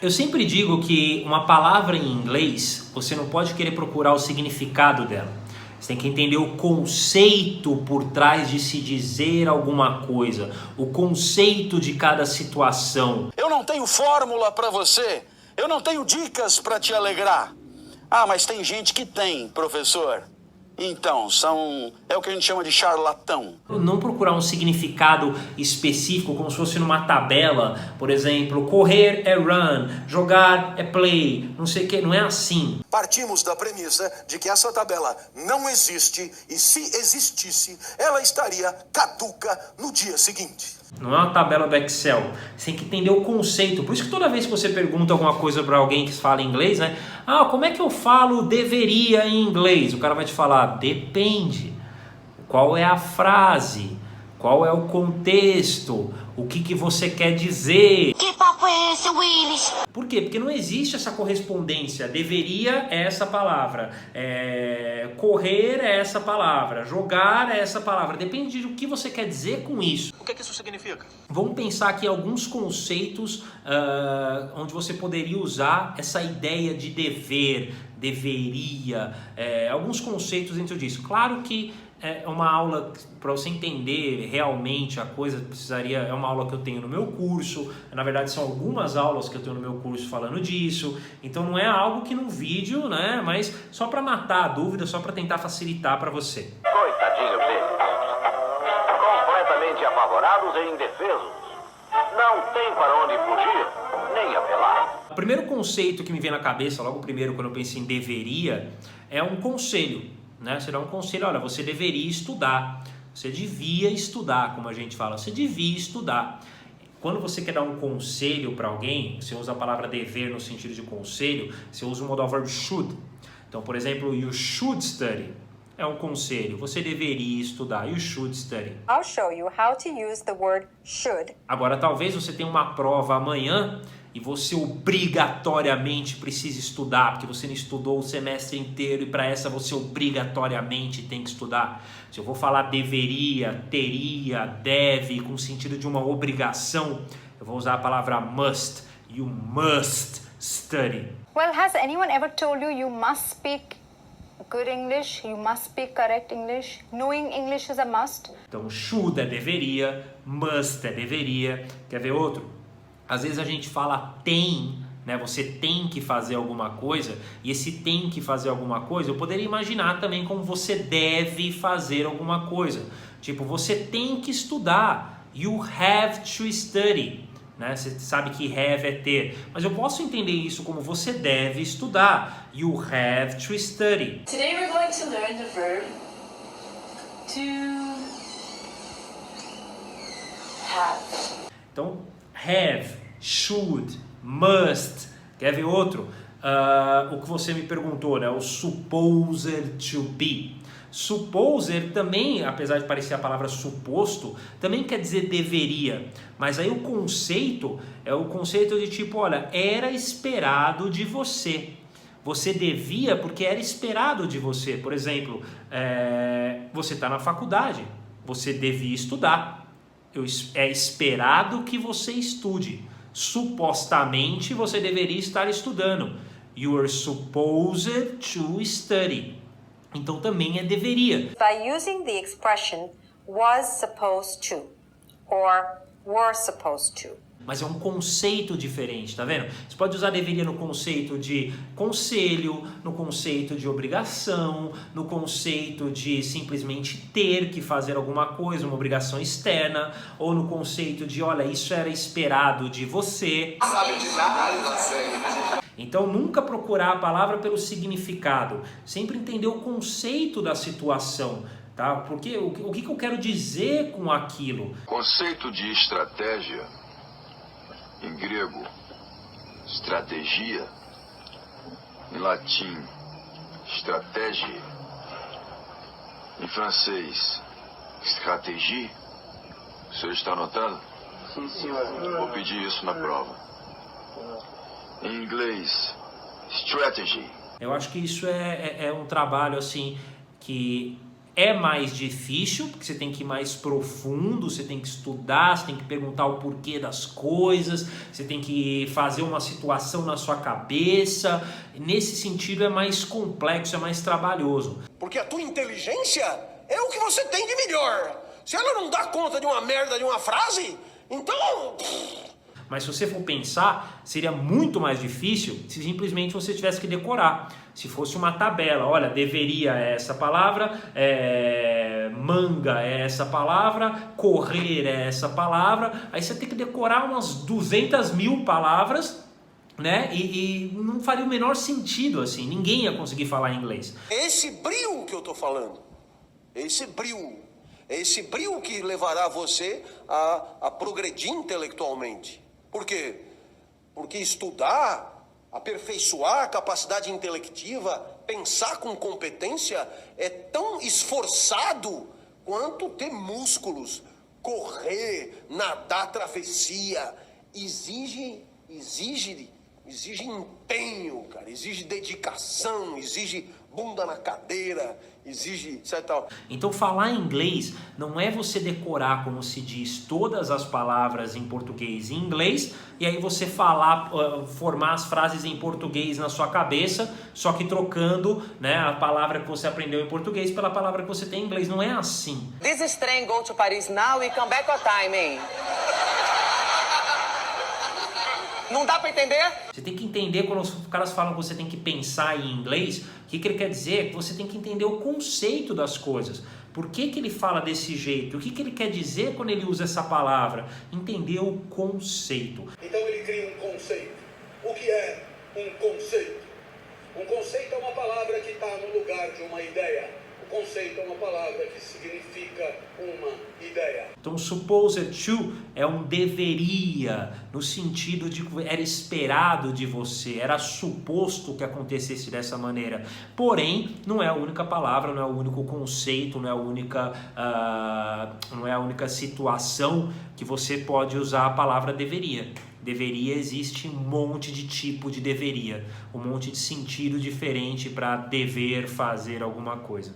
Eu sempre digo que uma palavra em inglês, você não pode querer procurar o significado dela. Você tem que entender o conceito por trás de se dizer alguma coisa, o conceito de cada situação. Eu não tenho fórmula para você, eu não tenho dicas para te alegrar. Ah, mas tem gente que tem, professor. Então, é o que a gente chama de charlatão. Não procurar um significado específico, como se fosse numa tabela, por exemplo, correr é run, jogar é play, não sei o que, não é assim. Partimos da premissa de que essa tabela não existe e se existisse, ela estaria caduca no dia seguinte. Não é uma tabela do Excel. Você tem que entender o conceito. Por isso que toda vez que você pergunta alguma coisa para alguém que fala inglês, né? Ah, como é que eu falo deveria em inglês? O cara vai te falar, depende. Qual é a frase? Qual é o contexto? O que você quer dizer? Que papo é esse, Willis? Por quê? Porque não existe essa correspondência. Deveria é essa palavra. Correr é essa palavra. Jogar é essa palavra. Depende do que você quer dizer com isso. O que isso significa? Vamos pensar aqui em alguns conceitos onde você poderia usar essa ideia de dever, deveria, alguns conceitos dentro disso. Claro que é uma aula, para você entender realmente a coisa, é uma aula que eu tenho no meu curso, na verdade são algumas aulas que eu tenho no meu curso falando disso, então não é algo que num vídeo, né, mas só para matar a dúvida, só para tentar facilitar para você. Coitadinhos deles, completamente apavorados e indefesos, não tem para onde fugir, nem apelar. O primeiro conceito que me vem na cabeça, logo primeiro quando eu penso em deveria, é um conselho. Né? Você dá um conselho, olha, você deveria estudar, você devia estudar, como a gente fala, você devia estudar. Quando você quer dar um conselho para alguém, você usa a palavra dever no sentido de conselho, você usa o modal verb should. Então, por exemplo, you should study é um conselho, você deveria estudar, you should study. I'll show you how to use the word should. Agora, talvez você tenha uma prova amanhã e você obrigatoriamente precisa estudar, porque você não estudou o semestre inteiro e para essa você obrigatoriamente tem que estudar. Se eu vou falar deveria, teria, deve, com o sentido de uma obrigação, eu vou usar a palavra must. You must study. Well, has anyone ever told you you must speak good English? You must speak correct English? Knowing English is a must? Então, should é deveria, must é deveria. Quer ver outro? Às vezes a gente fala tem, né? Você tem que fazer alguma coisa, e esse tem que fazer alguma coisa, eu poderia imaginar também como você deve fazer alguma coisa. Tipo, você tem que estudar. You have to study. Né? Você sabe que have é ter. Mas eu posso entender isso como você deve estudar. You have to study. Today we're going to learn the verb to have. Então, have, should, must. Quer ver outro? O que você me perguntou, né? O supposed to be. Supposer também, apesar de parecer a palavra suposto, também quer dizer deveria. Mas aí o conceito é o conceito de tipo, olha, era esperado de você. Você devia porque era esperado de você. Por exemplo, você está na faculdade, você devia estudar. É esperado que você estude. Supostamente você deveria estar estudando. You are supposed to study. Então também é deveria. By using the expression was supposed to or were supposed to. Mas é um conceito diferente, tá vendo? Você pode usar deveria no conceito de conselho, no conceito de obrigação, no conceito de simplesmente ter que fazer alguma coisa, uma obrigação externa, ou no conceito de, olha, isso era esperado de você. Sabe de nada, Então nunca procurar a palavra pelo significado, sempre entender o conceito da situação, tá? Porque o que eu quero dizer com aquilo? Conceito de estratégia, em grego, estratégia, em latim, stratégie, em francês, stratégie. O senhor está anotando? Sim, senhor. Vou pedir isso na prova. Em inglês, strategy. Eu acho que isso é um trabalho assim que É mais difícil, porque você tem que ir mais profundo, você tem que estudar, você tem que perguntar o porquê das coisas, você tem que fazer uma situação na sua cabeça. Nesse sentido é mais complexo, é mais trabalhoso. Porque a tua inteligência é o que você tem de melhor. Se ela não dá conta de uma merda de uma frase, então... Mas se você for pensar, seria muito mais difícil se simplesmente você tivesse que decorar. Se fosse uma tabela, olha, deveria é essa palavra, manga é essa palavra, correr é essa palavra, aí você tem que decorar umas 200 mil palavras, né? E não faria o menor sentido assim, ninguém ia conseguir falar inglês. É esse brio que eu tô falando, é esse brio que levará você a progredir intelectualmente. Por quê? Porque estudar, aperfeiçoar a capacidade intelectiva, pensar com competência é tão esforçado quanto ter músculos, correr, nadar travessia. Exige empenho, cara, exige dedicação, exige bunda na cadeira, exige tal. Então falar inglês não é você decorar, como se diz, todas as palavras em português e inglês, e aí você formar as frases em português na sua cabeça, só que trocando, né, a palavra que você aprendeu em português pela palavra que você tem em inglês. Não é assim. This train go to Paris now e come back on time, hein? Não dá pra entender? Você tem que entender, quando os caras falam que você tem que pensar em inglês, o que ele quer dizer é que você tem que entender o conceito das coisas. Por que ele fala desse jeito? O que ele quer dizer quando ele usa essa palavra? Entender o conceito. Então ele cria um conceito. O que é um conceito? Um conceito é uma palavra que está no lugar de uma ideia. O conceito é uma palavra que significa uma ideia. Então, supposed to é um deveria, no sentido de que era esperado de você, era suposto que acontecesse dessa maneira. Porém, não é a única palavra, não é o único conceito, não é a única situação que você pode usar a palavra deveria. Deveria, existe um monte de tipo de deveria, um monte de sentido diferente para dever fazer alguma coisa.